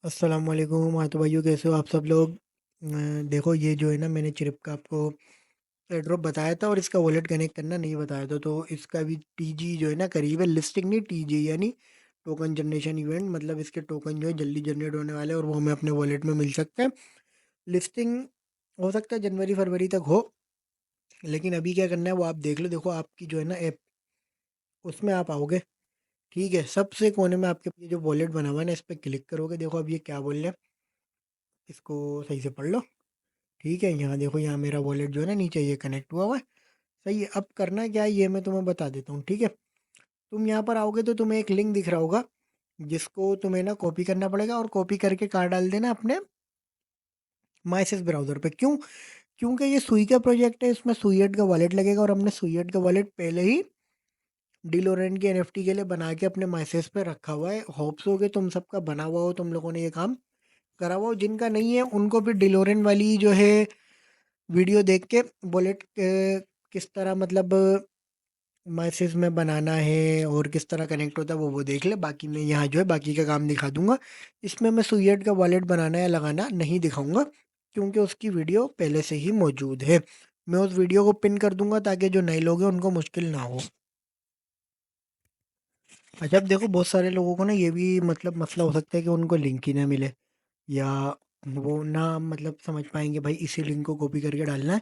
अस्सलाम वालेकुम। हाँ तो भाइयों, कैसे हो आप सब लोग? देखो, ये जो है ना, मैंने चिरप का आपको एयरड्रॉप बताया था और इसका वॉलेट कनेक्ट करना नहीं बताया था। तो इसका भी टीजी जो है ना करीब है। लिस्टिंग नहीं, टीजी यानी टोकन जनरेशन इवेंट। मतलब इसके टोकन जो है जल्दी जनरेट होने वाले हैं और वो हमें अपने वॉलेट में मिल सकते हैं। लिस्टिंग हो सकता है जनवरी फरवरी तक हो, लेकिन अभी क्या करना है वो आप देख लो। देखो, आपकी जो है ना ऐप, उसमें आप आओगे। ठीक है, सबसे कोने में आपके ये जो वॉलेट बना हुआ है ना, इस पर क्लिक करोगे। देखो अब ये क्या बोल रहे हैं, इसको सही से पढ़ लो। ठीक है, यहाँ देखो, यहाँ मेरा वॉलेट जो है ना नीचे ये कनेक्ट हुआ हुआ है। सही है। अब करना क्या है ये मैं तुम्हें बता देता हूँ। ठीक है, तुम यहाँ पर आओगे तो तुम्हें एक लिंक दिख रहा होगा, जिसको तुम्हें ना कॉपी करना पड़ेगा और कॉपी करके कहाँ डाल देना, अपने माइसिस ब्राउज़र पे। क्यों? क्योंकि ये सुई का प्रोजेक्ट है, इसमें सुईएट का वॉलेट लगेगा और हमने सुईएट का वॉलेट पहले ही डिलोरेंट की एनएफटी के लिए बना के अपने माइसिस पे रखा हुआ है। होप्स हो कि तुम सबका बना हुआ हो, तुम लोगों ने ये काम करा हुआ हो। जिनका नहीं है उनको फिर डिलोरेंट वाली जो है वीडियो देख के वॉलेट किस तरह, मतलब मैसेज में बनाना है और किस तरह कनेक्ट होता है वो देख ले। बाकी मैं यहाँ जो है बाकी का काम दिखा दूंगा। इसमें मैं सुयट का वॉलेट बनाना या लगाना नहीं दिखाऊंगा, क्योंकि उसकी वीडियो पहले से ही मौजूद है। मैं उस वीडियो को पिन कर दूंगा ताकि जो नए लोग हैं उनको मुश्किल ना हो। अच्छा, अब देखो, बहुत सारे लोगों को ना ये भी मतलब मसला हो सकता है कि उनको लिंक ही ना मिले, या वो ना मतलब समझ पाएंगे भाई इसी लिंक को कॉपी करके डालना है।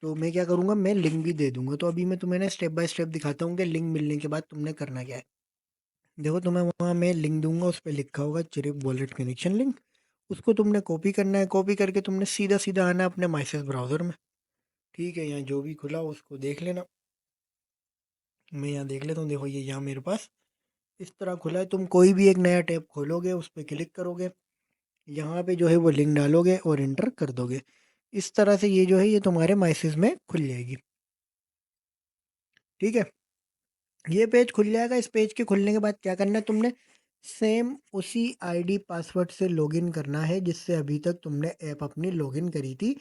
तो मैं क्या करूँगा, मैं लिंक भी दे दूंगा। तो अभी मैं तुम्हें ना स्टेप बाय स्टेप दिखाता हूँ कि लिंक मिलने के बाद तुमने करना क्या है। देखो, तुम्हें वहाँ मैं लिंक दूंगा, उस पर लिखा होगा चिरिप वॉलेट कनेक्शन लिंक। उसको तुमने कॉपी करना है। कॉपी करके तुमने सीधा सीधा आना अपने माइसेस ब्राउज़र में। ठीक है, यहाँ जो भी खुला हो उसको देख लेना। मैं यहाँ देख लेता हूँ। देखो, ये यहाँ मेरे पास इस तरह खुला है। तुम कोई भी एक नया टैब खोलोगे, उस पर क्लिक करोगे, यहाँ पे जो है वो लिंक डालोगे और इंटर कर दोगे। इस तरह से ये जो है ये तुम्हारे माइसेस में खुल जाएगी। ठीक है, ये पेज खुल जाएगा। इस पेज के खुलने के बाद क्या करना है तुमने, सेम उसी आईडी पासवर्ड से लॉगिन करना है जिससे अभी तक तुमने ऐप अपनी लॉगिन करी थी।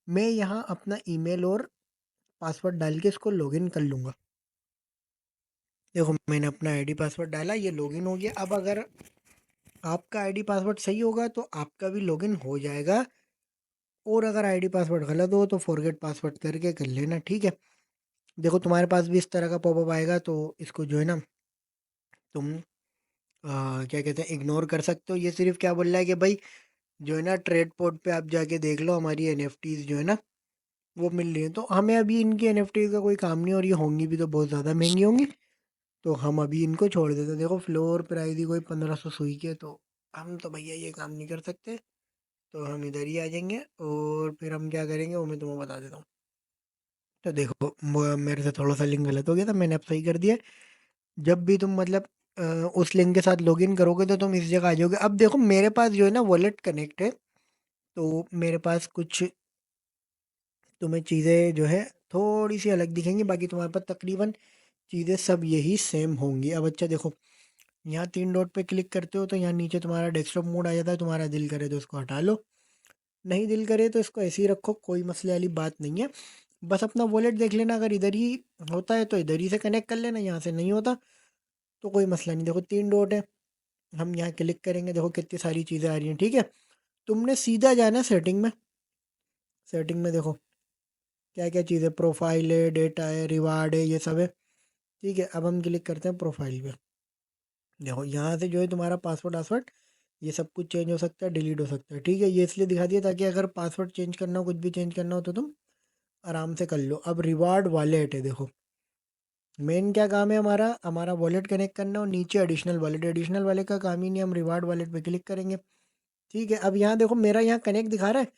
मैं यहाँ अपना ईमेल और पासवर्ड डाल के इसको लॉगिन कर लूँगा। देखो, मैंने अपना आईडी पासवर्ड डाला, ये लॉगिन हो गया। अब अगर आपका आईडी पासवर्ड सही होगा तो आपका भी लॉगिन हो जाएगा, और अगर आईडी पासवर्ड गलत हो तो फॉरगेट पासवर्ड करके कर लेना। ठीक है, देखो तुम्हारे पास भी इस तरह का पॉपअप आएगा, तो इसको जो है ना तुम क्या कहते हैं, इग्नोर कर सकते हो। ये सिर्फ क्या बोल रहा है कि भाई जो है ना ट्रेड पोर्ट पे आप जाके देख लो, हमारी एनएफटीज जो है ना वो मिल रही है। तो हमें अभी इनकी एनएफटीज का कोई काम नहीं, और ये होंगी भी तो बहुत ज़्यादा महंगी होंगी। तो हम अभी इनको छोड़ देते हैं। देखो, फ्लोर प्राइस ही कोई 1500 सुई के, तो हम तो भैया ये काम नहीं कर सकते। तो हम इधर ही आ जाएंगे और फिर हम क्या करेंगे वो मैं तुम्हें बता देता हूँ। तो देखो, मेरे से थोड़ा सा लिंक गलत हो गया था, मैंने अब सही कर दिया है। जब भी तुम मतलब उस लिंक के साथ लॉगिन करोगे तो तुम इस जगह आ जाओगे। अब देखो, मेरे पास जो है ना वॉलेट कनेक्ट है, तो मेरे पास कुछ तुम्हें चीज़ें जो है थोड़ी सी अलग दिखेंगी, बाकी तुम्हारे पास तकरीबन चीज़ें सब यही सेम होंगी। अब अच्छा देखो, यहाँ तीन डॉट पे क्लिक करते हो तो यहाँ नीचे तुम्हारा डेस्कटॉप मोड आ जाता है। तुम्हारा दिल करे तो इसको हटा लो, नहीं दिल करे तो इसको ऐसे ही रखो, कोई मसले वाली बात नहीं है। बस अपना वॉलेट देख लेना, अगर इधर ही होता है तो इधर ही से कनेक्ट कर लेना, यहाँ से नहीं होता तो कोई मसला नहीं। देखो, तीन डॉट है, हम यहाँ क्लिक करेंगे, देखो कितनी सारी चीज़ें आ रही हैं। ठीक है, तुमने सीधा जाना है सेटिंग में। सेटिंग में देखो क्या क्या चीज़ें, प्रोफाइल है, डेटा है, रिवार्ड है, ये सब है। ठीक है, अब हम क्लिक करते हैं प्रोफाइल पे। देखो, यहाँ से जो है तुम्हारा पासवर्ड वासवर्ड ये सब कुछ चेंज हो सकता है, डिलीट हो सकता है। ठीक है, ये इसलिए दिखा दिया ताकि अगर पासवर्ड चेंज करना हो, कुछ भी चेंज करना हो तो तुम आराम से कर लो। अब रिवार्ड वॉलेट है, देखो मेन क्या काम है हमारा, हमारा वॉलेट कनेक्ट करना और नीचे एडिशनल वॉलेट। एडिशनल वाले का काम ही नहीं, हम रिवार्ड वॉलेट पे क्लिक करेंगे। ठीक है, अब यहाँ देखो मेरा यहाँ कनेक्ट दिखा रहा है,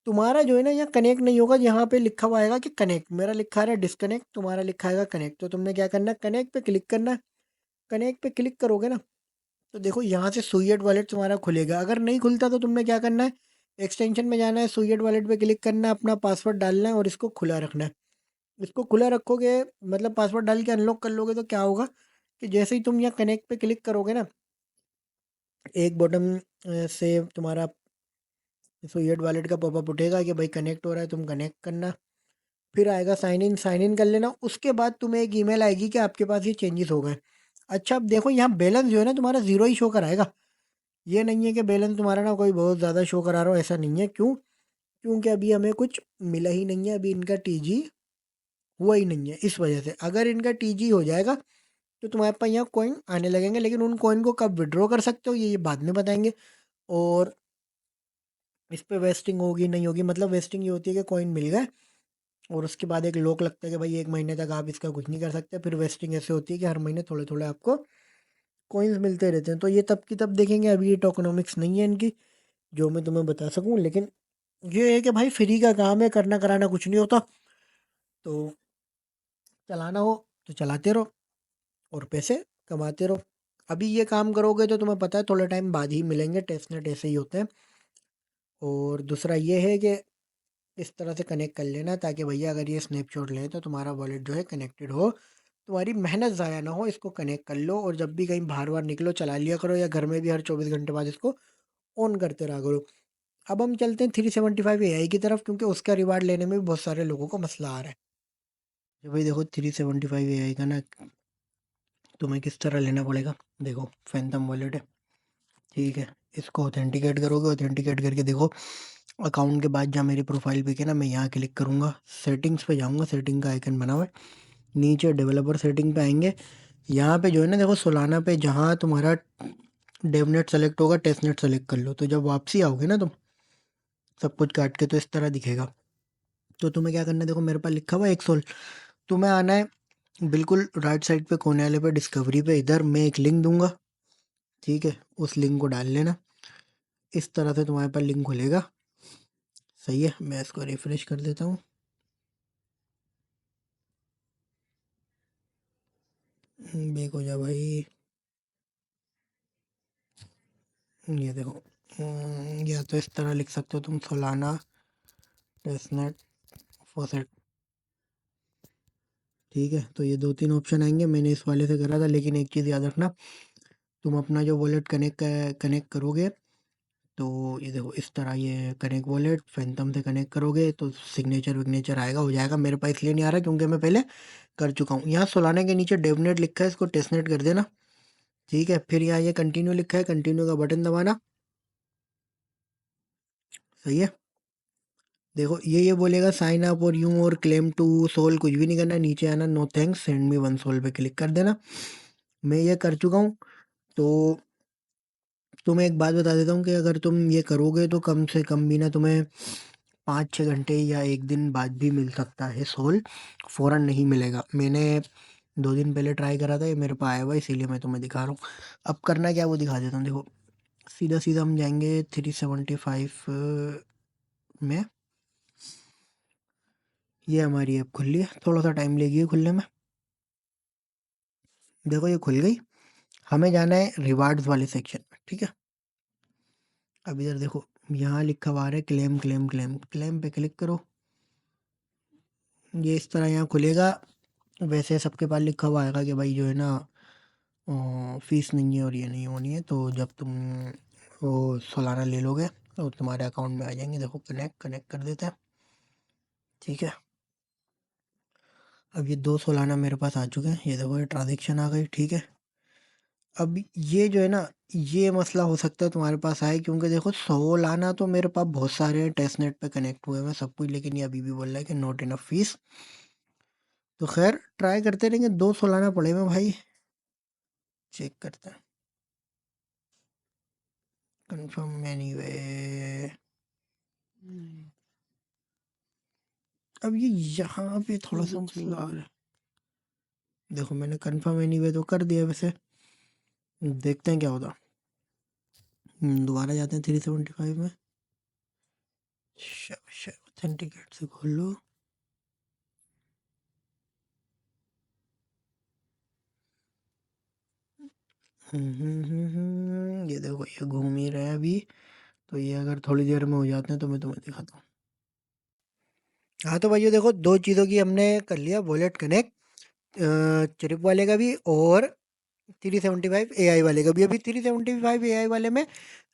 तुम्हारा जो है ना यहाँ कनेक्ट नहीं होगा। यहाँ पे लिखा हुआ आएगा कि कनेक्ट, मेरा लिखा रहा है डिसकनेक्ट, तुम्हारा लिखा आएगा कनेक्ट। तो तुमने क्या करना है, कनेक्ट पे क्लिक करना है। कनेक्ट पे क्लिक करोगे ना तो देखो यहाँ से सुईएट वॉलेट तुम्हारा खुलेगा। अगर नहीं खुलता तो तुमने क्या करना है, एक्सटेंशन में जाना है, सुईएट वॉलेट पे क्लिक करना है, अपना पासवर्ड डालना है और इसको खुला रखना है। इसको खुला रखोगे, मतलब पासवर्ड डाल के अनलॉक कर लोगे, तो क्या होगा कि जैसे ही तुम यहाँ कनेक्ट पे क्लिक करोगे ना, एक बॉटम से तुम्हारा सुईएट वॉलेट का पॉपअप उठेगा कि भाई कनेक्ट हो रहा है, तुम कनेक्ट करना। फिर आएगा साइन इन कर लेना। उसके बाद तुम्हें एक ईमेल आएगी कि आपके पास ये चेंजेस हो गए। अच्छा, अब देखो यहाँ बैलेंस जो है ना तुम्हारा ज़ीरो ही शो कराएगा, ये नहीं है कि बैलेंस तुम्हारा ना कोई बहुत ज़्यादा शो करा रहा हो, ऐसा नहीं है। क्यों? क्योंकि अभी हमें कुछ मिला ही नहीं है, अभी इनका टीजी हुआ ही नहीं है, इस वजह से। अगर इनका टीजी हो जाएगा तो तुम्हारे पास यहाँ कॉइन आने लगेंगे, लेकिन उन कॉइन को कब विड्रॉ कर सकते हो ये बाद में बताएंगे। और इस पे वेस्टिंग होगी नहीं होगी, मतलब वेस्टिंग ये होती है कि कॉइन मिल गए और उसके बाद एक लॉक लगता है कि भाई 1 महीने तक आप इसका कुछ नहीं कर सकते। फिर वेस्टिंग ऐसे होती है कि हर महीने थोड़े थोड़े आपको कॉइन्स मिलते रहते हैं। तो ये तब की तब देखेंगे, अभी ये टोकनोमिक्स नहीं है इनकी जो मैं तुम्हें बता सकूं। लेकिन ये है कि भाई फ्री का काम है, करना कराना कुछ नहीं होता। तो चलाना हो तो चलाते रहो और पैसे कमाते रहो। अभी ये काम करोगे तो तुम्हें पता है थोड़े टाइम बाद ही मिलेंगे, टेस्टनेट ऐसे ही होते हैं। और दूसरा ये है कि इस तरह से कनेक्ट कर लेना ताकि भैया अगर ये स्नैपशॉट लें तो तुम्हारा वॉलेट जो है कनेक्टेड हो, तुम्हारी मेहनत ज़ाया ना हो। इसको कनेक्ट कर लो और जब भी कहीं बाहर बाहर निकलो चला लिया करो, या घर में भी हर 24 घंटे बाद इसको ऑन करते रहा करो। अब हम चलते हैं 375 AI की तरफ, क्योंकि उसका रिवार्ड लेने में भी बहुत सारे लोगों को मसला आ रहा है। तो भाई देखो 375 AI का ना तुम्हें किस तरह लेना पड़ेगा। देखो फैंटम वॉलेट है, ठीक है। इसको ऑथेंटिकेट करोगे, ऑथेंटिकेट करके देखो अकाउंट के बाद जहाँ मेरी प्रोफाइल पे के ना, मैं यहाँ क्लिक करूँगा, सेटिंग्स पे जाऊँगा, सेटिंग का आइकन बना हुआ है, नीचे डेवलपर सेटिंग पे आएंगे। यहाँ पे जो है ना देखो सोलाना पे जहाँ तुम्हारा डेवनेट सेलेक्ट होगा, टेस्टनेट सेलेक्ट कर लो। तो जब वापसी आओगे ना तुम सब कुछ काट के, तो इस तरह दिखेगा। तो तुम्हें क्या करना है, देखो मेरे पास लिखा हुआ है 100। तुम्हें आना है बिल्कुल राइट साइड पे कोने वाले पे डिस्कवरी पे, इधर मैं एक लिंक दूंगा, ठीक है। उस लिंक को डाल लेना, इस तरह से तुम्हारे पास लिंक खुलेगा। सही है, मैं इसको रिफ्रेश कर देता हूँ। बेक हो जा भाई। ये देखो, या तो इस तरह लिख सकते हो तुम, सोलाना टेस्टनेट फॉसेट, ठीक है। तो ये 2-3 ऑप्शन आएंगे, मैंने इस वाले से करा था। लेकिन एक चीज़ याद रखना, तुम अपना जो वॉलेट कनेक्ट करोगे तो ये देखो इस तरह, ये कनेक्ट वॉलेट फैंटम से कनेक्ट करोगे तो सिग्नेचर विग्नेचर आएगा, हो जाएगा। मेरे पास इसलिए नहीं आ रहा क्योंकि मैं पहले कर चुका हूँ। यहाँ सोलाना के नीचे डेवनेट लिखा है, इसको टेस्टनेट कर देना, ठीक है। फिर यहाँ ये कंटिन्यू लिखा है, कंटिन्यू का बटन दबाना, सही है। देखो ये बोलेगा साइन अप और यूं और क्लेम टू सोल, कुछ भी नहीं करना, नीचे आना नो थैंक्स सेंड मी 1 सोल पे क्लिक कर देना। मैं ये कर चुका हूँ। तो तुम्हें एक बात बता देता हूँ कि अगर तुम ये करोगे तो कम से कम भी ना तुम्हें 5-6 घंटे या एक दिन बाद भी मिल सकता है सोल, फ़ौरन नहीं मिलेगा। मैंने 2 दिन पहले ट्राई करा था, ये मेरे पास आया हुआ, इसीलिए मैं तुम्हें दिखा रहा हूँ। अब करना क्या है वो दिखा देता हूँ। देखो सीधा सीधा हम जाएंगे 375 में, ये हमारी ऐप खुल ली है, थोड़ा सा टाइम लेगी है खुलने में। देखो ये खुल गई, हमें जाना है रिवार्ड्स वाले सेक्शन में, ठीक है। अब इधर देखो यहाँ लिखा हुआ है क्लेम क्लेम क्लेम, क्लेम पे क्लिक करो, ये इस तरह यहाँ खुलेगा। वैसे सबके पास लिखा हुआ आएगा कि भाई जो है ना फीस नहीं है और ये नहीं होनी है। तो जब तुम वो सालाना ले लोगे तो तुम्हारे अकाउंट में आ जाएंगे। देखो कनेक्ट कर देते हैं, ठीक है। अब ये 2 सालाना मेरे पास आ चुके हैं, ये देखो ये ट्रांजेक्शन आ गई, ठीक है। अब ये जो है ना, ये मसला हो सकता है तुम्हारे पास आए, क्योंकि देखो 100 लाना तो मेरे पास बहुत सारे हैं, टेस्टनेट पे कनेक्ट हुए हैं सब कुछ, लेकिन ये अभी भी बोल रहा है कि नॉट इनफ फीस। तो खैर ट्राई करते रहेंगे, 2 सालाना पड़े में भाई, चेक करते हैं। Confirm anyway. अब ये यहाँ पे थोड़ा सा मसला आ रहा है। देखो मैंने कंफर्म एनीवे तो कर दिया, वैसे देखते हैं क्या होता। दोबारा जाते हैं 375 में, ऑथेंटिकेट से खोल लो। ये देखो ये घूम ही रहे हैं अभी। तो ये अगर थोड़ी देर में हो जाते हैं तो मैं तुम्हें दिखाता हूँ। हाँ तो भाइयों देखो, दो चीज़ों की हमने कर लिया, वॉलेट कनेक्ट चिरिप वाले का भी, और 375 AI वाले का भी। अभी 375 AI वाले में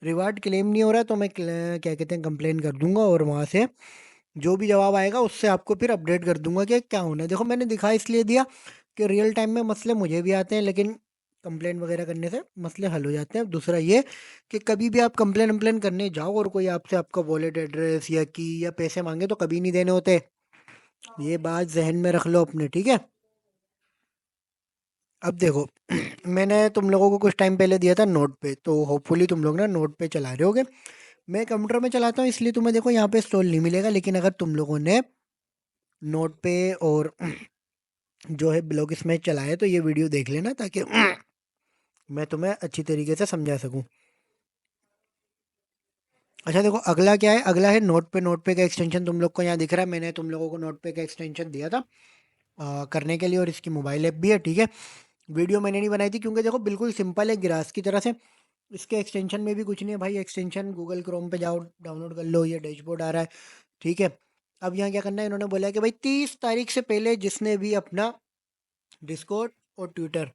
रिवार्ड क्लेम नहीं हो रहा, तो मैं क्या कहते हैं कंप्लेन कर दूंगा, और वहाँ से जो भी जवाब आएगा उससे आपको फिर अपडेट कर दूंगा कि क्या होना है। देखो मैंने दिखा इसलिए दिया कि रियल टाइम में मसले मुझे भी आते हैं, लेकिन कंप्लेन वगैरह करने से मसले हल हो जाते हैं। दूसरा ये कि कभी भी आप कंप्लेन वम्प्लेन करने जाओ और कोई आपसे आपका वॉलेट एड्रेस या की या पैसे मांगे तो कभी नहीं देने होते। ये बात जहन में रख लो अपने, ठीक है। अब देखो मैंने तुम लोगों को कुछ टाइम पहले दिया था नोट पे, तो होपफुली तुम लोग ना नोट पे चला रहे होगे। मैं कंप्यूटर में चलाता हूँ इसलिए तुम्हें देखो यहाँ पे स्टॉल नहीं मिलेगा, लेकिन अगर तुम लोगों ने नोट पे और जो है ब्लॉग इसमें चलाया तो ये वीडियो देख लेना ताकि मैं तुम्हें अच्छी तरीके से समझा सकूँ। अच्छा देखो अगला क्या है, अगला है नोट पे। नोट पे का एक्सटेंशन तुम लोग को यहाँ दिख रहा है, मैंने तुम लोगों को नोट पे का एक्सटेंशन दिया था करने के लिए, और इसकी मोबाइल ऐप भी है, ठीक है। वीडियो मैंने नहीं बनाई थी क्योंकि देखो बिल्कुल सिंपल है गिरास की तरह से। इसके एक्सटेंशन में भी कुछ नहीं है भाई, एक्सटेंशन गूगल क्रोम पे जाओ डाउनलोड कर लो, ये डैशबोर्ड आ रहा है, ठीक है। अब यहाँ क्या करना है, इन्होंने बोला है कि भाई 30 तारीख से पहले जिसने भी अपना डिस्कॉर्ड और ट्विटर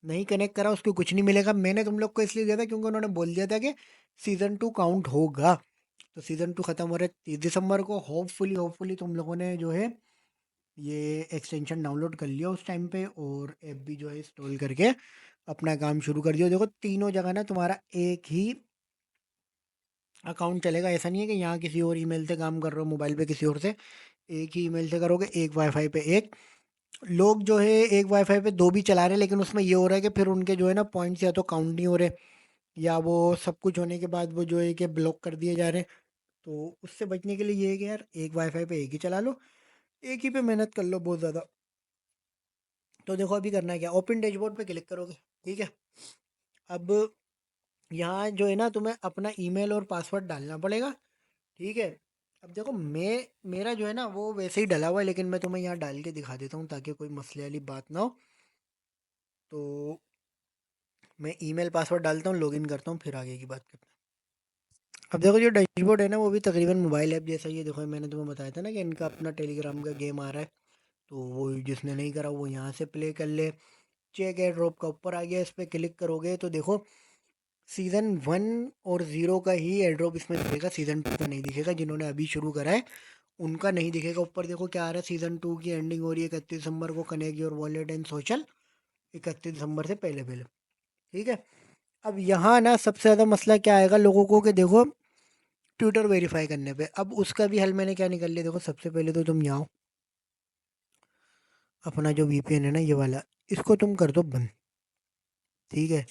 नहीं कनेक्ट करा उसको कुछ नहीं मिलेगा। मैंने तुम लोग को इसलिए दिया था क्योंकि उन्होंने बोल दिया था कि सीज़न 2 काउंट होगा। तो सीज़न 2 ख़त्म हो रहा है 30 दिसंबर को। होपफुली होपफुली तुम लोगों ने जो है ये एक्सटेंशन डाउनलोड कर लिया उस टाइम पे, और ऐप भी जो है इंस्टॉल करके अपना काम शुरू कर दिया। देखो तीनों जगह ना तुम्हारा एक ही अकाउंट चलेगा, ऐसा नहीं है कि यहाँ किसी और ईमेल से काम कर रहे हो, मोबाइल पे किसी और से। एक ही ईमेल से करोगे, एक वाईफाई पे एक। लोग जो है एक वाईफाई पे दो भी चला रहे हैं, लेकिन उसमें ये हो रहा है कि फिर उनके जो है ना पॉइंट्स या तो काउंट नहीं हो रहे, या वो सब कुछ होने के बाद वो जो है कि ब्लॉक कर दिए जा रहे हैं। तो उससे बचने के लिए ये है कि यार एक वाईफाई पे एक ही चला लो, एक ही पे मेहनत कर लो बहुत ज़्यादा। तो देखो अभी करना है क्या, ओपन डैशबोर्ड पे क्लिक करोगे, ठीक है। अब यहाँ जो है ना तुम्हें अपना ईमेल और पासवर्ड डालना पड़ेगा, ठीक है। अब देखो मेरा जो है ना वो वैसे ही डला हुआ है, लेकिन मैं तुम्हें यहाँ डाल के दिखा देता हूँ ताकि कोई मसले वाली बात ना हो। तो मैं ईमेल पासवर्ड डालता हूँ, लॉगिन करता हूँ, फिर आगे की बात करते हैं। अब देखो जो डैशबोर्ड है ना वो भी तकरीबन मोबाइल ऐप जैसा ही है। देखो मैंने तुम्हें बताया था ना कि इनका अपना टेलीग्राम का गेम आ रहा है, तो वो जिसने नहीं करा वो यहाँ से प्ले कर ले। चेक एयर ड्रॉप का ऊपर आ गया, इस पर क्लिक करोगे तो देखो सीज़न 1 और 0 का ही एयर ड्रॉप इसमें दिखेगा, सीज़न 2 का नहीं दिखेगा। जिन्होंने अभी शुरू करा है उनका नहीं दिखेगा। ऊपर देखो क्या आ रहा है, सीज़न 2 की एंडिंग हो रही है 31 दिसंबर को, connect your wallet and social 31 दिसंबर से पहले पहले, ठीक है। अब यहाँ ना सबसे ज़्यादा मसला क्या आएगा लोगों को कि देखो ट्विटर वेरीफाई करने पे, अब उसका भी हल मैंने क्या निकाल लिया। देखो सबसे पहले तो तुम यहाँ आओ, अपना जो वीपीएन है ना ये वाला, इसको तुम कर दो बंद, ठीक है।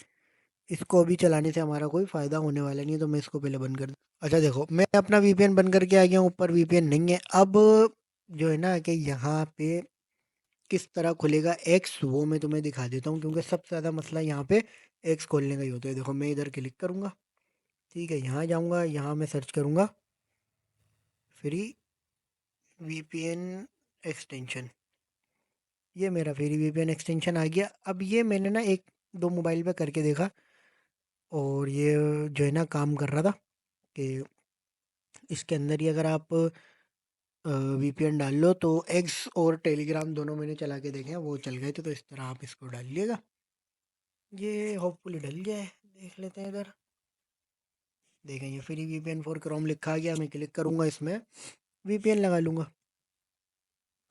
इसको अभी चलाने से हमारा कोई फ़ायदा होने वाला नहीं है, तो मैं इसको पहले बंद कर दूँ। अच्छा देखो मैं अपना वीपीएन बंद करके आ गया हूँ, ऊपर वीपीएन नहीं है। अब जो है ना कि यहाँ पे किस तरह खुलेगा एक्स, वो मैं तुम्हें दिखा देता हूँ, क्योंकि सबसे ज़्यादा मसला यहाँ पे एक्स खोलने का ही होता है। देखो मैं इधर क्लिक करूँगा, ठीक है, यहाँ जाऊँगा, यहाँ मैं सर्च करूँगा फ्री वीपीएन एक्सटेंशन। ये मेरा फ्री वीपीएन एक्सटेंशन आ गया। अब ये मैंने ना एक दो मोबाइल पे करके देखा, और ये जो है ना काम कर रहा था कि इसके अंदर ही अगर आप वीपीएन डाल लो तो एक्स और टेलीग्राम दोनों मैंने चला के देखे हैं, वो चल गए थे। तो इस तरह आप इसको डालिएगा, ये होपफुली डल जाए। देख लेते हैं इधर, देखें ये फ्री वीपीएन फॉर क्रोम लिखा गया। मैं क्लिक करूँगा इसमें, वीपीएन लगा लूँगा,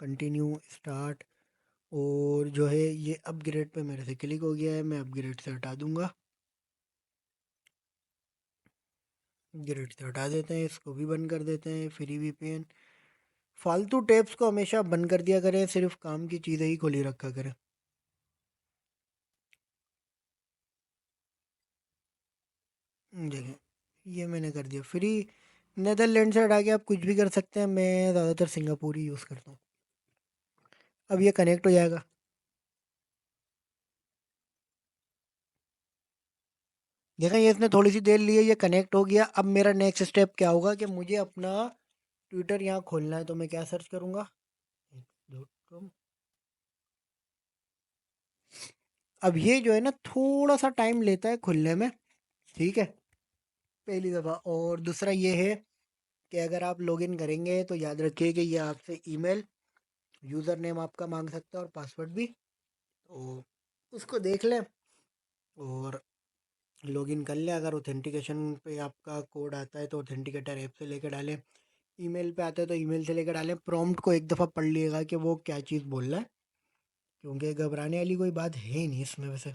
कंटिन्यू स्टार्ट। और जो है ये अपग्रेड पे मेरे से क्लिक हो गया है, मैं अपग्रेड से हटा दूँगा। ग्रिड से हटा देते हैं, इसको भी बंद कर देते हैं। फ्री वीपीएन, फालतू टैब्स को हमेशा बंद कर दिया करें, सिर्फ काम की चीज़ें ही खोली रखा करें। देखिए ये मैंने कर दिया फ्री। नेदरलैंड से हटा के आप कुछ भी कर सकते हैं, मैं ज़्यादातर सिंगापुर ही यूज़ करता हूँ। अब ये कनेक्ट हो जाएगा। देखें ये इसने थोड़ी सी देर ली है, ये कनेक्ट हो गया। अब मेरा नेक्स्ट स्टेप क्या होगा कि मुझे अपना ट्विटर यहाँ खोलना है, तो मैं क्या सर्च करूँगा, अब ये जो है ना थोड़ा सा टाइम लेता है खुलने में, ठीक है, पहली दफ़ा। और दूसरा ये है कि अगर आप लॉगिन करेंगे तो याद रखिए कि ये आपसे ईमेल, यूज़र नेम आपका मांग सकता है, और पासवर्ड भी। तो उसको देख लें और लॉगिन कर लें। अगर ऑथेंटिकेशन पे आपका कोड आता है तो ऑथेंटिकेटर ऐप से लेके डालें, ईमेल पे आता है तो ईमेल से लेकर डालें। प्रॉम्प्ट को एक दफ़ा पढ़ लिएगा कि वो क्या चीज़ बोल रहा है, क्योंकि घबराने वाली कोई बात है ही नहीं इसमें वैसे।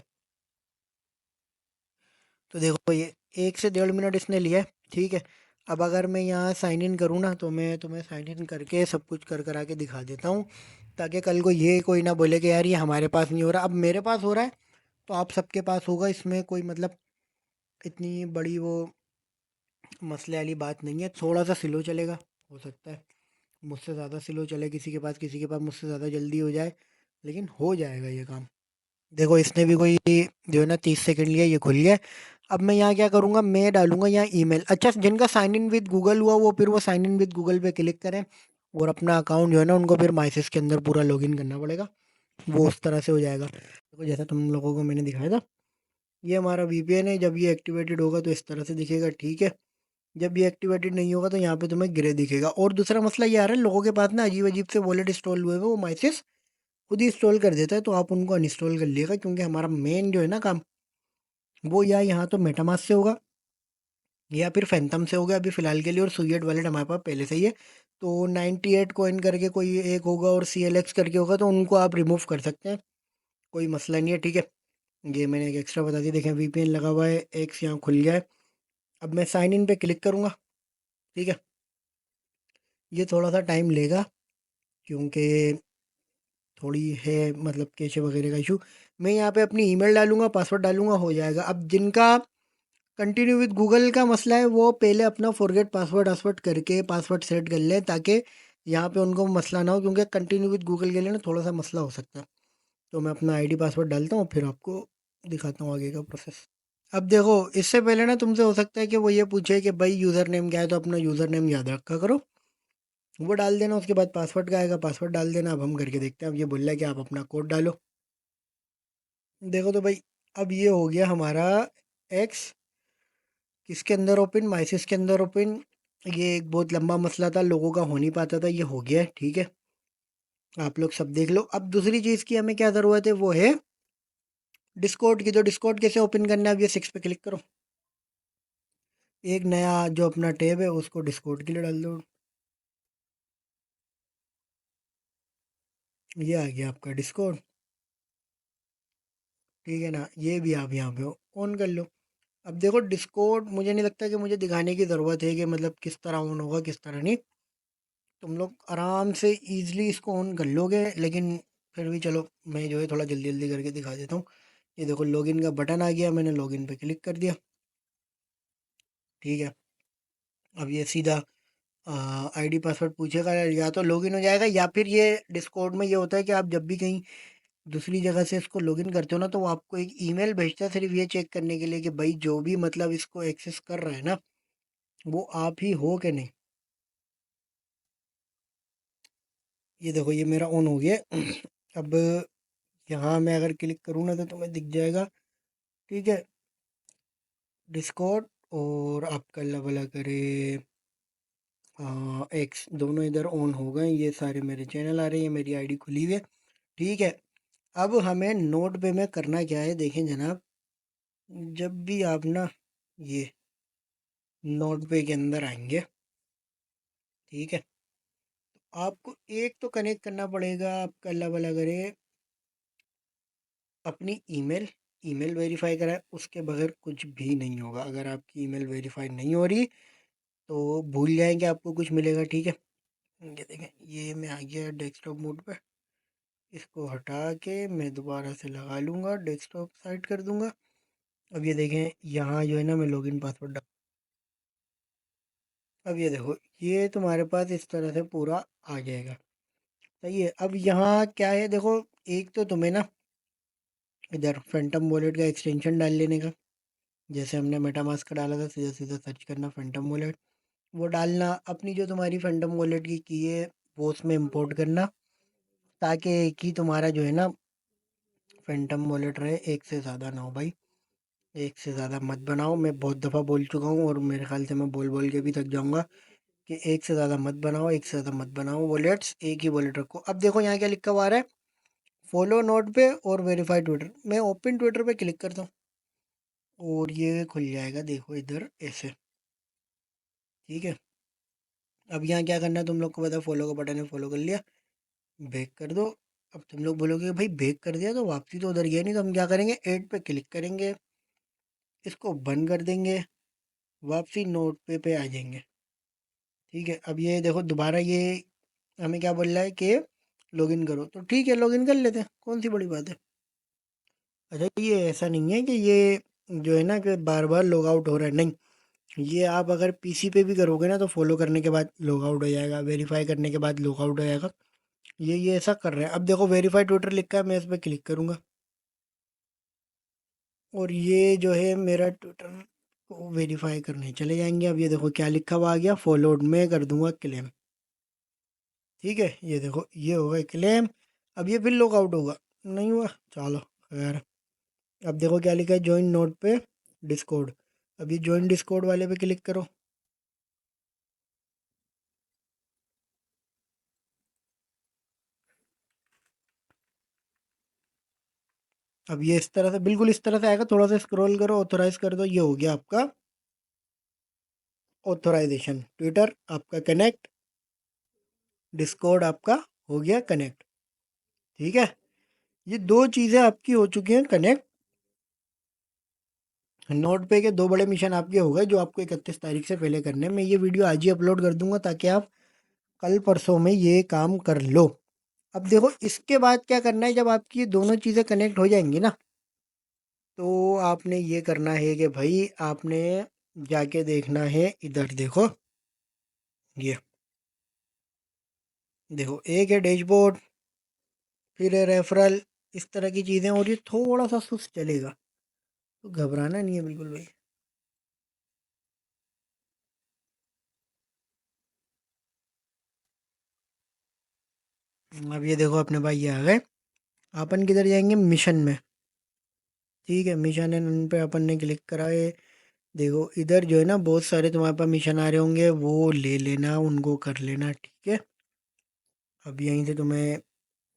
तो देखो ये 1 से 1.5 मिनट इसने लिया है, ठीक है। अब अगर मैं यहाँ साइन इन करूँ ना, तो मैं तुम्हें साइन इन करके सब कुछ कर करा के दिखा देता हूँ, ताकि कल को ये कोई ना बोले कि यार ये हमारे पास नहीं हो रहा। अब मेरे पास हो रहा है तो आप सबके पास होगा, इसमें कोई मतलब इतनी बड़ी वो मसले वाली बात नहीं है। थोड़ा सा स्लो चलेगा, हो सकता है मुझसे ज़्यादा स्लो चले किसी के पास मुझसे ज़्यादा जल्दी हो जाए, लेकिन हो जाएगा ये काम। देखो इसने भी कोई जो है ना 30 सेकंड लिया, ये खुल गया। अब मैं यहाँ क्या करूँगा, मैं डालूंगा यहाँ ईमेल। अच्छा, जिनका साइन इन विद गूगल हुआ वो फिर वो साइन इन विद गूगल पे क्लिक करें, और अपना अकाउंट जो है ना उनको फिर माइसिस के अंदर पूरा लॉगिन करना पड़ेगा, वो उस तरह से हो जाएगा। देखो जैसा तुम लोगों को मैंने दिखाया था, ये हमारा वीपीएन है। जब ये एक्टिवेटेड होगा तो इस तरह से दिखेगा, ठीक है। जब ये एक्टिवेटेड नहीं होगा तो यहाँ पे तुम्हें ग्रे दिखेगा। और दूसरा मसला ये आ रहा है, लोगों के पास ना अजीब अजीब से वॉलेट इंस्टॉल हुए हुए, वो माइसिस खुद ही इंस्टॉल कर देता है, तो आप उनको अनइंस्टॉल कर लिएगा, क्योंकि हमारा मेन जो है ना काम, वो या यहाँ तो मेटामास्क से होगा या फिर फैंटम से होगा अभी फ़िलहाल के लिए, और सुयेट वॉलेट हमारे पास पहले से ही है। तो 98 कॉइन करके कोई एक होगा और CLX करके होगा, तो उनको आप रिमूव कर सकते हैं, कोई मसला नहीं है, ठीक है। ये मैंने एक एक्स्ट्रा बता दी। देखें वीपीएन लगा हुआ है, एक्स यहाँ खुल गया है। अब मैं साइन इन पे क्लिक करूँगा, ठीक है। ये थोड़ा सा टाइम लेगा, क्योंकि थोड़ी है मतलब कैशे वगैरह का इशू। मैं यहाँ पे अपनी ईमेल डालूंगा, पासवर्ड डालूंगा, हो जाएगा। अब जिनका कंटिन्यू विद गूगल का मसला है, वो पहले अपना फॉरगेट पासवर्ड वासवर्ड करके पासवर्ड सेट कर लें, ताकि यहाँ पे उनको मसला ना हो, क्योंकि कंटिन्यू विद गूगल के लिए ना थोड़ा सा मसला हो सकता है। तो मैं अपना आईडी पासवर्ड डालता हूँ, फिर आपको दिखाता हूँ आगे का प्रोसेस। अब देखो इससे पहले ना तुमसे हो सकता है कि वो ये पूछे कि भाई यूज़र नेम क्या है, तो अपना यूज़र नेम याद रखा करो, वो डाल देना। उसके बाद पासवर्ड का आएगा, पासवर्ड डाल देना। अब हम करके देखते हैं। अब ये बोल रहा है कि आप अपना कोड डालो। देखो तो भाई, अब ये हो गया हमारा एक्स किसके अंदर ओपन, माइसिस के अंदर ओपन। ये एक बहुत लंबा मसला था, लोगों का हो नहीं पाता था, ये हो गया है, ठीक है। आप लोग सब देख लो। अब दूसरी चीज़ की हमें क्या ज़रूरत है, वो है डिस्कॉर्ड की। तो डिस्कॉर्ड कैसे ओपन करना है, अब ये 6 पे क्लिक करो। एक नया जो अपना टैब है उसको डिस्कॉर्ड के लिए डाल दो। ये आ गया आपका डिस्कॉर्ड, ठीक है ना। ये भी आप यहाँ पे ऑन कर लो। अब देखो डिस्कॉर्ड मुझे नहीं लगता कि मुझे दिखाने की ज़रूरत है कि मतलब किस तरह ऑन होगा किस तरह नहीं। तुम लोग आराम से ईज़िली इसको ऑन कर लोगे, लेकिन फिर भी चलो मैं जो है थोड़ा जल्दी जल्दी करके दिखा देता हूँ। ये देखो लॉगिन का बटन आ गया, मैंने लॉगिन पे क्लिक कर दिया, ठीक है। अब ये सीधा आईडी पासवर्ड पूछेगा, या तो लॉगिन हो जाएगा, या फिर ये डिस्कॉर्ड में ये होता है कि आप जब भी कहीं दूसरी जगह से इसको लॉगिन करते हो ना, तो वो आपको एक ईमेल भेजता है, सिर्फ ये चेक करने के लिए कि भाई जो भी मतलब इसको एक्सेस कर रहा है ना, वो आप ही हो कि नहीं। ये देखो ये मेरा ऑन हो गया। अब यहाँ मैं अगर क्लिक करूँ ना, तो तुम्हें दिख जाएगा, ठीक है, डिस्कॉर्ड। और आपका अल्लाह भला करे एक्स, दोनों इधर ऑन हो गए। ये सारे मेरे चैनल आ रहे हैं, ये मेरी आईडी खुली हुई है, ठीक है। अब हमें नोट पे में करना क्या है, देखें जनाब। जब भी आप ना ये नोट पे के अंदर आएंगे, ठीक है, आपको एक तो कनेक्ट करना पड़ेगा, आपका अल्लाह भला करे, अपनी ईमेल। ईमेल वेरीफाई कराए, उसके बगैर कुछ भी नहीं होगा। अगर आपकी ईमेल वेरीफाई नहीं हो रही तो भूल जाएंगे आपको कुछ मिलेगा, ठीक है। ये देखें, ये मैं आ गया डेस्कटॉप मोड पे। इसको हटा के मैं दोबारा से लगा लूँगा, डेस्कटॉप साइड कर दूँगा। अब ये देखें यहाँ जो है ना, मैं लॉगिन पासवर्ड डाल। अब ये देखो, ये तुम्हारे पास इस तरह से पूरा आ जाएगा, सही है। अब यहाँ क्या है देखो, एक तो तुम्हें ना इधर फैंटम वॉलेट का एक्सटेंशन डाल लेने का, जैसे हमने मेटामास्क का डाला था, सीधा सीधा सर्च करना फैंटम वॉलेट, वो डालना। अपनी जो तुम्हारी फैंटम वॉलेट की है वो उसमें इंपोर्ट करना, ताकि एक ही तुम्हारा जो है ना फैंटम वॉलेट रहे, एक से ज़्यादा ना हो भाई। एक से ज़्यादा मत बनाओ, मैं बहुत दफ़ा बोल चुका हूँ, और मेरे ख्याल से मैं बोल बोल के भी थक जाऊँगा कि एक से ज़्यादा मत बनाओ, एक से ज़्यादा मत बनाओ वॉलेट्स, एक ही वॉलेट रखो। अब देखो यहाँ क्या लिखा हुआ आ रहा है, फॉलो नोट पे और वेरीफाई ट्विटर। मैं ओपन ट्विटर पे क्लिक करता हूँ, और ये खुल जाएगा, देखो इधर ऐसे, ठीक है। अब यहाँ क्या करना है, तुम लोग को पता है फॉलो का बटन है, फॉलो कर लिया, बैक कर दो। अब तुम लोग बोलोगे भाई बैक कर दिया तो वापसी तो उधर गया नहीं, तो हम क्या करेंगे, ऐड पे क्लिक करेंगे। इसको बंद कर देंगे, वापसी नोट पे आ जाएंगे। ठीक है, अब ये देखो दोबारा ये हमें क्या बोल रहा है कि लॉगिन करो, तो ठीक है लॉगिन कर लेते हैं, कौन सी बड़ी बात है। अच्छा ये ऐसा नहीं है कि ये जो है ना कि बार बार लॉग आउट हो रहा है, नहीं। ये आप अगर पीसी पे भी करोगे ना तो फॉलो करने के बाद लॉग आउट हो जाएगा, वेरीफाई करने के बाद लॉग आउट हो जाएगा। ये ऐसा कर रहे हैं। अब देखो वेरीफाई ट्विटर लिखा है, मैं इस पर क्लिक करूँगा और ये जो है मेरा ट्विटर को वेरीफाई करने चले जाएंगे। अब ये देखो क्या लिखा हुआ आ गया, फॉलोड में कर दूंगा क्लेम। ठीक है, ये देखो ये होगा क्लेम। अब ये फिर लॉग आउट होगा, नहीं हुआ, चलो खैर। अब देखो क्या लिखा है, ज्वाइन नोट पे डिस्कॉर्ड। अब ये ज्वाइन डिस्कॉर्ड वाले पे क्लिक करो। अब ये इस तरह से, बिल्कुल इस तरह से आएगा, थोड़ा सा स्क्रॉल करो, ऑथोराइज कर दो, ये हो गया आपका ऑथोराइजेशन। ट्विटर आपका कनेक्ट, डिस्कॉर्ड आपका हो गया कनेक्ट। ठीक है, ये दो चीज़ें आपकी हो चुकी हैं कनेक्ट। नोट पे के दो बड़े मिशन आपके हो गए जो आपको 31 तारीख से पहले करने हैं। मैं ये वीडियो आज ही अपलोड कर दूंगा ताकि आप कल परसों में ये काम कर लो। अब देखो इसके बाद क्या करना है, जब आपकी ये दोनों चीज़ें कनेक्ट हो जाएंगी ना, तो आपने ये करना है कि भाई आपने जाके देखना है, इधर देखो, ये देखो एक है डैशबोर्ड, फिर है रेफरल, इस तरह की चीज़ें, और ये थोड़ा सा सुस्त चलेगा, तो घबराना नहीं है बिल्कुल भाई। अब ये देखो अपने भाई ये आ गए। अपन किधर जाएंगे, मिशन में। ठीक है, मिशन है, उन पे अपन ने क्लिक करा है। देखो इधर जो है ना बहुत सारे तुम्हारे पास मिशन आ रहे होंगे, वो ले लेना, उनको कर लेना। ठीक है, अब यहीं से तुम्हें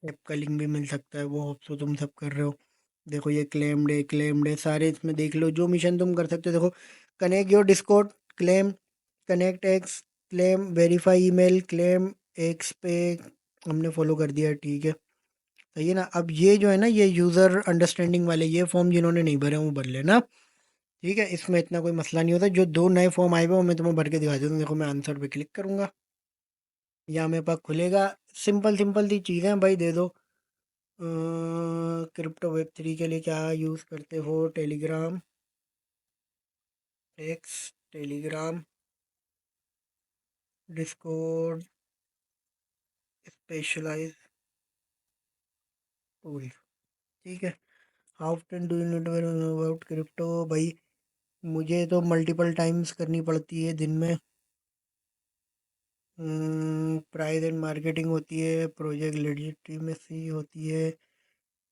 ऐप का लिंक भी मिल सकता है, वो होप सो तुम सब कर रहे हो। देखो ये क्लेम्ड है सारे, इसमें देख लो जो मिशन तुम कर सकते हो। देखो connect your Discord claim, connect x claim, verify email claim, x पे हमने फॉलो कर दिया। ठीक है, सही है ना। अब ये जो है ना, ये यूज़र अंडरस्टैंडिंग वाले ये फॉर्म जिन्होंने नहीं भरे वो भर लेना। ठीक है, इसमें इतना कोई मसला नहीं होता। जो दो नए फॉर्म आए हुए हैं वो मैं तुम्हें भर के दिखा देता हूँ। देखो मैं आंसर पे क्लिक करूँगा, यहाँ मेरे पास खुलेगा। सिंपल सिंपल सी चीज़ें हैं भाई, दे दो। क्रिप्टो वेब 3 के लिए क्या यूज़ करते हो, Telegram, X, Telegram, Discord, specialize tool. ठीक है, how often do you need about crypto भाई, मुझे तो मल्टीपल टाइम्स करनी पड़ती है दिन में। प्राइस एंड मार्केटिंग होती है, प्रोजेक्ट लेजिटिमेसी होती है।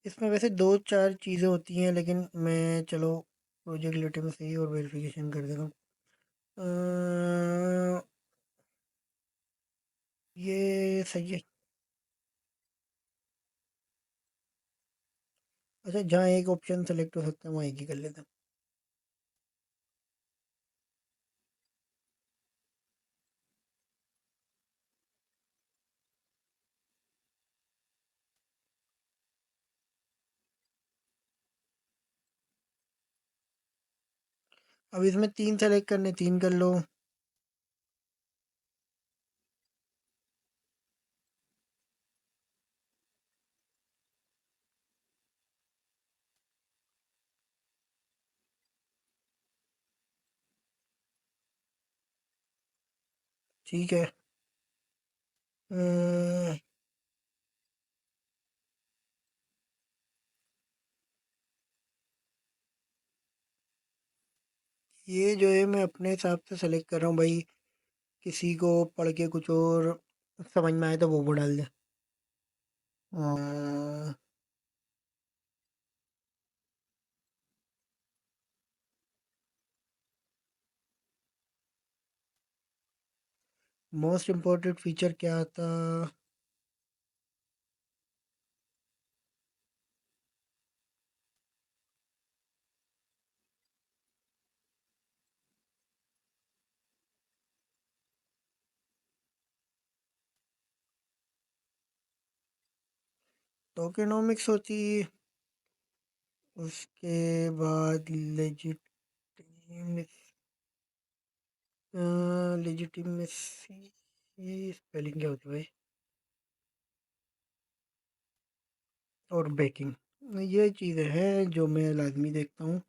इसमें वैसे दो चार चीज़ें होती हैं, लेकिन मैं चलो प्रोजेक्ट लेजिटिमेसी और वेरिफिकेशन कर देता हूँ। अ, ये सही है। अच्छा, जहाँ एक ऑप्शन सेलेक्ट हो सकता है वहाँ एक ही कर लेते हैं। अब इसमें 3 सेलेक्ट करने, 3 कर लो। ठीक है, अ, ये जो है मैं अपने हिसाब से सेलेक्ट कर रहा हूँ भाई। किसी को पढ़ के कुछ और समझ में आए तो वो डाल दे। मोस्ट इम्पोर्टेंट फीचर क्या था। टोकेनोमिक्स होती, उसके बाद लेजिट, लेजिटिमेसी, ये स्पेलिंग क्या होती है भाई? और बेकिंग, ये चीज़ें हैं जो मैं लाजमी देखता हूँ।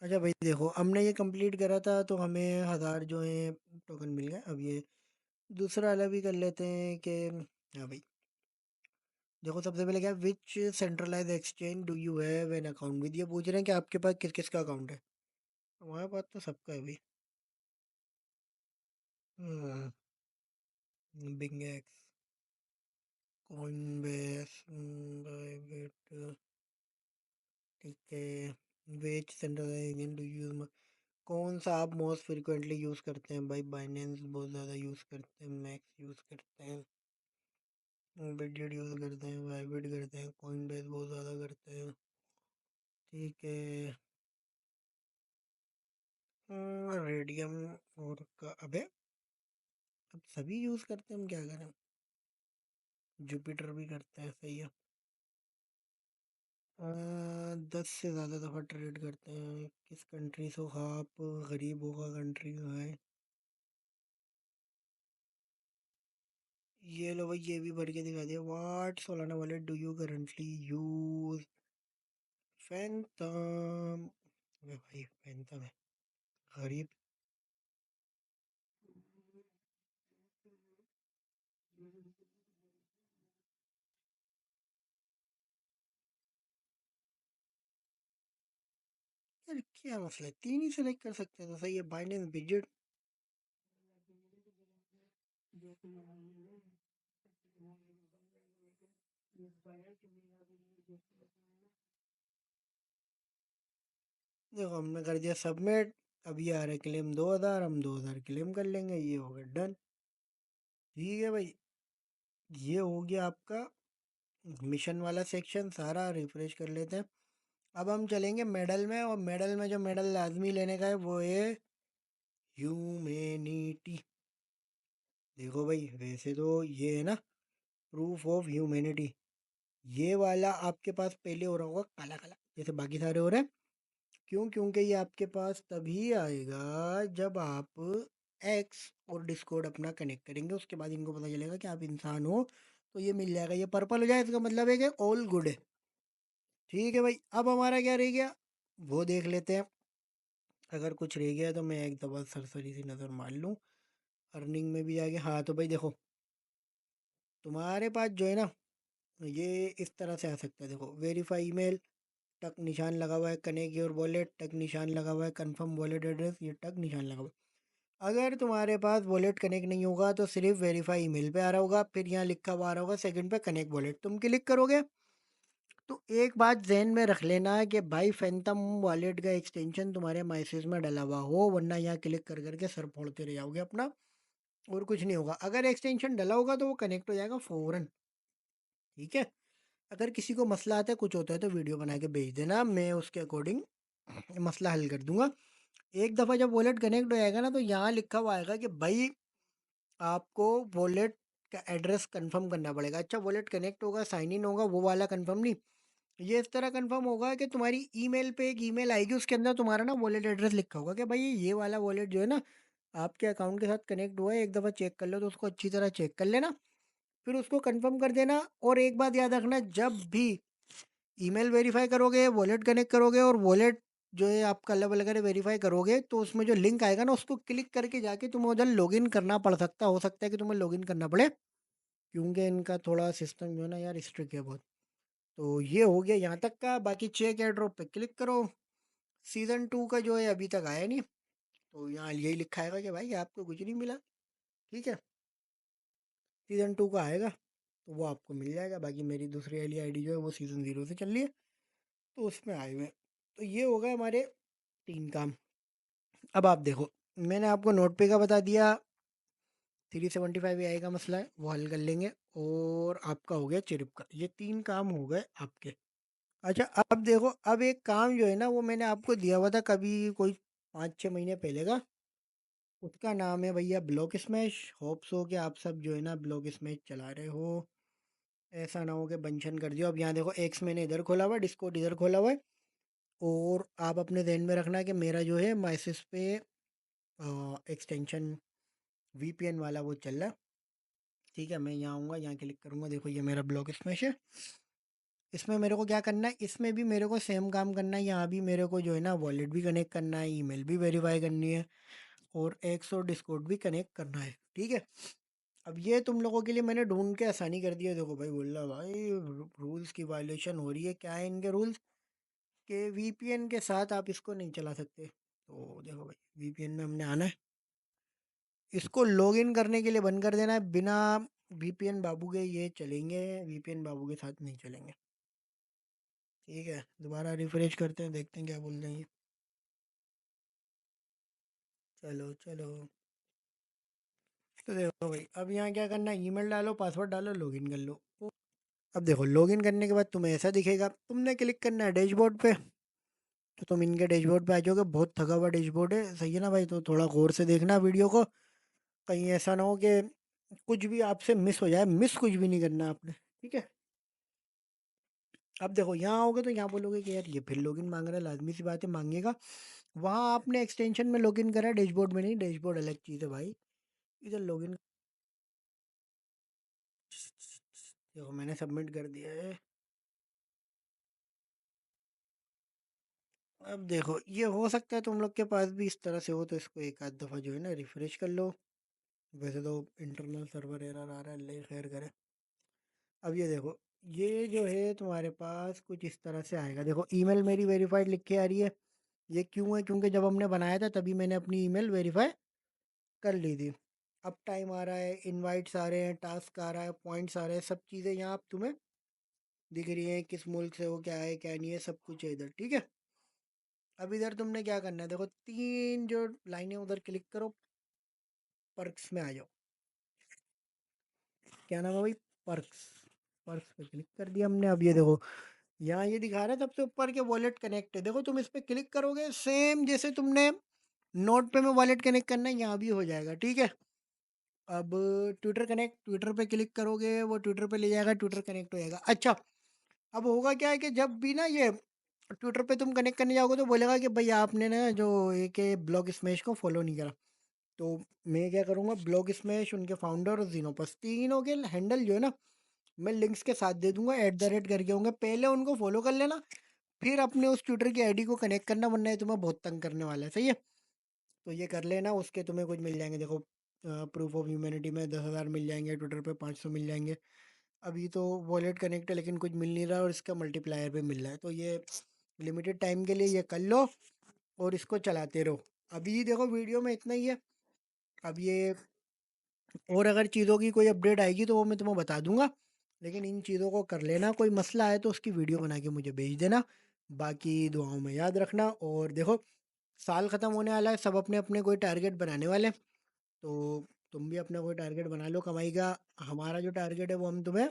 अच्छा भाई देखो, हमने ये कंप्लीट करा था तो हमें 1000 जो है टोकन मिल गए। अब ये दूसरा वाला भी कर लेते हैं कि हाँ भाई देखो, सबसे पहले क्या, which centralize exchange do you have an account with, ये पूछ रहे हैं कि आपके पास किस किस का अकाउंट है। हमारे पास तो सबका है भाई। बिग एक्स, कॉइनबेस, बाइबिट, ठीक है। विच सेंट्रलाइज डू यू, कौन सा आप मोस्ट फ्रिक्वेंटली यूज़ करते हैं भाई? बाइनेंस बहुत ज़्यादा यूज़ करते हैं, मैक्स यूज़ करते हैं, बिटजेट यूज़ करते हैं, बाइबिट करते हैं, कॉइनबेस बहुत ज़्यादा करते हैं, ठीक है। रेडियम और का, अबे अब सभी यूज़ करते हैं, हम क्या करें। जुपिटर भी करते हैं, सही है। 10 से ज़्यादा दफ़ा ट्रेड करते हैं, किस कंट्री से हो आप? गरीबों का कंट्री है। ये लो भाई, ये भी भर के दिखा दिया। What Solana wallet do you currently use? Phantom. अबे भाई फैंटम है, गरीब। यार क्या मसला है, तीन ही सेलेक्ट कर सकते हैं तो सही है। बाइनेंस बिजेट। देखो हमने कर दिया सबमिट। अभी आ रहा है क्लेम 2000, हम 2000 क्लेम कर लेंगे, ये हो गया डन। ठीक है भाई, ये हो गया आपका मिशन वाला सेक्शन सारा। रिफ्रेश कर लेते हैं। अब हम चलेंगे मेडल में, और मेडल में जो मेडल लाजमी लेने का है वो है ह्यूमैनिटी। देखो भाई, वैसे तो ये है ना प्रूफ ऑफ ह्यूमैनिटी, ये वाला आपके पास पहले हो रहा होगा काला काला, जैसे बाकी सारे हो रहे हैं। क्यों? क्योंकि ये आपके पास तभी आएगा जब आप एक्स और डिस्कॉर्ड अपना कनेक्ट करेंगे, उसके बाद इनको पता चलेगा कि आप इंसान हो, तो ये मिल जाएगा। ये पर्पल हो जाए इसका मतलब है कि ऑल गुड है। ठीक है भाई, अब हमारा क्या रह गया वो देख लेते हैं। अगर कुछ रह गया तो मैं एक दफ़ा सरसरी सी नज़र मार लूँ। अर्निंग में भी जाके, हाँ तो भाई देखो, तुम्हारे पास जो है ना, ये इस तरह से आ सकता है। देखो, वेरीफाई ईमेल, टक निशान लगा हुआ है, कनेक्ट योर वॉलेट, टक निशान लगा हुआ है, कंफर्म वॉलेट एड्रेस, ये टक निशान लगा हुआ है। अगर तुम्हारे पास वॉलेट कनेक्ट नहीं होगा तो सिर्फ वेरीफाई ईमेल पे आ रहा होगा, फिर यहाँ लिखा हुआ आ रहा होगा सेकंड पे कनेक्ट वॉलेट, तुम क्लिक करोगे। तो एक बात जहन में रख लेना कि भाई फैंटम वॉलेट का एक्सटेंशन तुम्हारे मैसेज में डला हुआ हो, वरना यहाँ क्लिक कर करके सर फोड़ते रह जाओगे अपना, और कुछ नहीं होगा। अगर एक्सटेंशन डला होगा तो वो कनेक्ट हो जाएगा फ़ौरन। ठीक है। अगर किसी को मसला आता है, कुछ होता है, तो वीडियो बना के भेज देना, मैं उसके अकॉर्डिंग मसला हल कर दूंगा। एक दफ़ा जब वॉलेट कनेक्ट हो जाएगा ना, तो यहाँ लिखा हुआ आएगा कि भाई आपको वॉलेट का एड्रेस कंफर्म करना पड़ेगा। अच्छा, वॉलेट कनेक्ट होगा, साइन इन होगा, वो वाला कंफर्म नहीं, ये इस तरह कंफर्म होगा कि तुम्हारी ईमेल पे एक ईमेल आएगी, उसके अंदर तुम्हारा ना वॉलेट एड्रेस लिखा होगा कि भाई ये वाला वॉलेट जो है ना आपके अकाउंट के साथ कनेक्ट हुआ है, एक दफ़ा चेक कर लो, तो उसको अच्छी तरह चेक कर लेना, फिर उसको कंफर्म कर देना। और एक बात याद रखना, जब भी ईमेल वेरीफाई करोगे, वॉलेट कनेक्ट करोगे, और वॉलेट जो है आपका अल्लाह वगैरह वेरीफाई करोगे, तो उसमें जो लिंक आएगा ना, उसको क्लिक करके जाके तुम्हें उधर लॉगिन करना पड़ सकता, हो सकता है कि तुम्हें लॉगिन करना पड़े, क्योंकि इनका थोड़ा सिस्टम जो है ना यार स्ट्रिक्ट है बहुत। तो ये हो गया यहाँ तक का। बाकी चेक एयर ड्रॉप पे क्लिक करो। सीज़न 2 का जो है अभी तक आया नहीं, तो यहाँ यही लिखा है कि भाई आपको कुछ नहीं मिला। ठीक है, सीज़न 2 का आएगा तो वो आपको मिल जाएगा। बाकी मेरी दूसरी वाली आईडी जो है वो सीज़न 0 से चल रही है, तो उसमें आए हुए हैं। तो ये हो गए हमारे 3 काम। अब आप देखो, मैंने आपको नोट पे का बता दिया, 375 आई का मसला है वो हल कर लेंगे, और आपका हो गया चिरिप का। ये 3 काम हो गए आपके। अच्छा, अब देखो, अब एक काम जो है ना वो मैंने आपको दिया हुआ था कभी, कोई 5-6 महीने पहले का, उसका नाम है भैया ब्लॉक स्मैश। होप्स हो कि आप सब जो है ना ब्लॉक स्मैश चला रहे हो। ऐसा ना हो कि बंशन कर दियो। अब यहाँ देखो एक्स मैंने इधर खोला हुआ है, डिस्कॉर्ड इधर खोला हुआ है। और आप अपने ध्यान में रखना कि मेरा जो है माइसिस पे एक्सटेंशन वीपीएन वाला वो चल रहा है। ठीक है, मैं यहाँ आऊँगा, यहाँ क्लिक करूँगा, देखो ये मेरा ब्लॉक स्मैश है। इसमें मेरे को क्या करना है, इसमें भी मेरे को सेम काम करना है। यहाँ भी मेरे को जो है ना वॉलेट भी कनेक्ट करना है, ईमेल भी वेरीफाई करनी है, और एक्स और डिस्कॉर्ड भी कनेक्ट करना है। ठीक है, अब ये तुम लोगों के लिए मैंने ढूंढ के आसानी कर दी है। देखो भाई, बोल रहा भाई रूल्स की वायलेशन हो रही है। क्या है इनके रूल्स? कि वीपीएन के साथ आप इसको नहीं चला सकते। तो देखो भाई, वीपीएन में हमने आना है, इसको लॉगिन करने के लिए बंद कर देना है। बिना वीपीएन बाबू के ये चलेंगे, वीपीएन बाबू के साथ नहीं चलेंगे। ठीक है, दोबारा रिफ्रेश करते हैं, देखते हैं क्या बोल रहे हैं ये। चलो चलो, तो देखो भाई, अब यहाँ क्या करना है, ईमेल डालो, पासवर्ड डालो, लॉगिन कर लो। अब देखो, लॉगिन करने के बाद तुम्हें ऐसा दिखेगा, तुमने क्लिक करना है डैशबोर्ड पे। तो तुम इनके डैशबोर्ड पे आ जाओगे। बहुत थका हुआ डैशबोर्ड है, सही है ना भाई? तो थोड़ा गौर से देखना वीडियो को, कहीं ऐसा ना हो कि कुछ भी आपसे मिस हो जाए। मिस कुछ भी नहीं करना आपने, ठीक है? अब देखो, यहाँ आओगे तो यहाँ बोलोगे कि यार ये फिर लॉगिन मांग रहा है, लाजमी सी बात है मांगेगा। वहाँ आपने एक्सटेंशन में लॉगिन करा है, डैशबोर्ड में नहीं। डैशबोर्ड अलग चीज़ है भाई, इधर लॉगिन। देखो मैंने सबमिट कर दिया है। अब देखो, ये हो सकता है तुम लोग के पास भी इस तरह से हो, तो इसको एक आध दफ़ा जो है ना रिफ्रेश कर लो। वैसे तो इंटरनल सर्वर एरर आ रहा है, अल्लाह ही खैर करे। अब ये देखो, ये जो है तुम्हारे पास कुछ इस तरह से आएगा। देखो, ईमेल मेरी वेरीफाइड लिख के आ रही है। ये क्यों है? क्योंकि जब हमने बनाया था तभी मैंने अपनी ईमेल वेरीफाई कर ली थी। अब टाइम आ रहा है, इनवाइट्स आ रहे हैं, टास्क आ रहा है, पॉइंट्स आ रहे हैं, सब चीज़ें यहाँ आप तुम्हें दिख रही हैं। किस मुल्क से हो, क्या है क्या नहीं है, सब कुछ है इधर। ठीक है, अब इधर तुमने क्या करना है, देखो तीन जो लाइनें उधर क्लिक करो, पर्क्स में आ जाओ। क्या नाम है भाई? पर्क्स। पर्क्स पे क्लिक कर दिया हमने। अब ये देखो, यहाँ ये दिखा रहा है सबसे ऊपर के वॉलेट कनेक्ट है। देखो, तुम इस पे क्लिक करोगे, सेम जैसे तुमने नोट पे में वॉलेट कनेक्ट करना है, यहाँ भी हो जाएगा। ठीक है, अब ट्विटर कनेक्ट, ट्विटर पे क्लिक करोगे, वो ट्विटर पे ले जाएगा, ट्विटर कनेक्ट हो जाएगा। अच्छा, अब होगा क्या है कि जब भी ना ये ट्विटर पे तुम कनेक्ट करने जाओगे, तो बोलेगा कि भाई आपने ना जो एक ब्लॉग स्मैश को फॉलो नहीं करा। तो मैं क्या करूँगा, ब्लॉग स्मैश, उनके फाउंडर और जीनोपस, तीनों के हैंडल जो है ना मैं लिंक्स के साथ दे दूंगा, @ करके होंगे। पहले उनको फॉलो कर लेना, फिर अपने उस ट्विटर की आईडी को कनेक्ट करना, वरना ये तुम्हें बहुत तंग करने वाला है। सही है, तो ये कर लेना, उसके तुम्हें कुछ मिल जाएंगे। देखो, प्रूफ ऑफ ह्यूमैनिटी में 10,000 मिल जाएंगे, ट्विटर पे 500 मिल जाएंगे। अभी तो वॉलेट कनेक्ट है लेकिन कुछ मिल नहीं रहा, और इसका मल्टीप्लायर भी मिल रहा है। तो ये लिमिटेड टाइम के लिए ये कर लो, और इसको चलाते रहो। अभी देखो, वीडियो में इतना ही है। अब ये और अगर चीज़ों की कोई अपडेट आएगी तो वो मैं तुम्हें बता दूंगा। लेकिन इन चीज़ों को कर लेना, कोई मसला आए तो उसकी वीडियो बना के मुझे भेज देना। बाकी दुआओं में याद रखना। और देखो, साल ख़त्म होने वाला है, सब अपने अपने कोई टारगेट बनाने वाले हैं। तो तुम भी अपना कोई टारगेट बना लो कमाई का। हमारा जो टारगेट है वो हम तुम्हें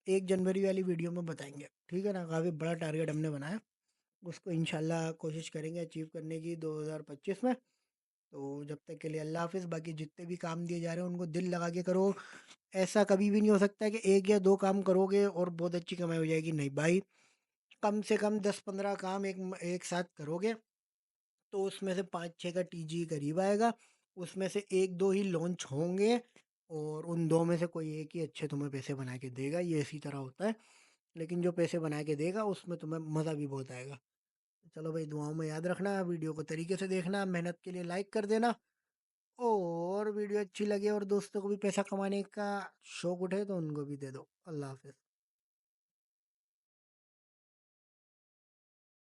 1 जनवरी वाली वीडियो में बताएंगे। ठीक है ना? काफ़ी बड़ा टारगेट हमने बनाया, उसको इंशाल्लाह कोशिश करेंगे अचीव करने की 2025 में। तो जब तक के लिए अल्लाह हाफ़िज़। बाकी जितने भी काम दिए जा रहे हैं उनको दिल लगा के करो। ऐसा कभी भी नहीं हो सकता है कि एक या दो काम करोगे और बहुत अच्छी कमाई हो जाएगी। नहीं भाई, कम से कम 10-15 काम एक साथ करोगे, तो उसमें से 5-6 का टीजी करीब आएगा। उसमें से 1-2 ही लॉन्च होंगे, और उन 2 में से कोई एक ही अच्छे तुम्हें पैसे बना के देगा। ये इसी तरह होता है। लेकिन जो पैसे बना के देगा उसमें तुम्हें मज़ा भी बहुत आएगा। चलो भाई, दुआओं में याद रखना, वीडियो को तरीके से देखना, मेहनत के लिए लाइक कर देना। और वीडियो अच्छी लगे और दोस्तों को भी पैसा कमाने का शौक उठे तो उनको भी दे दो। अल्लाह हाफ़िज़।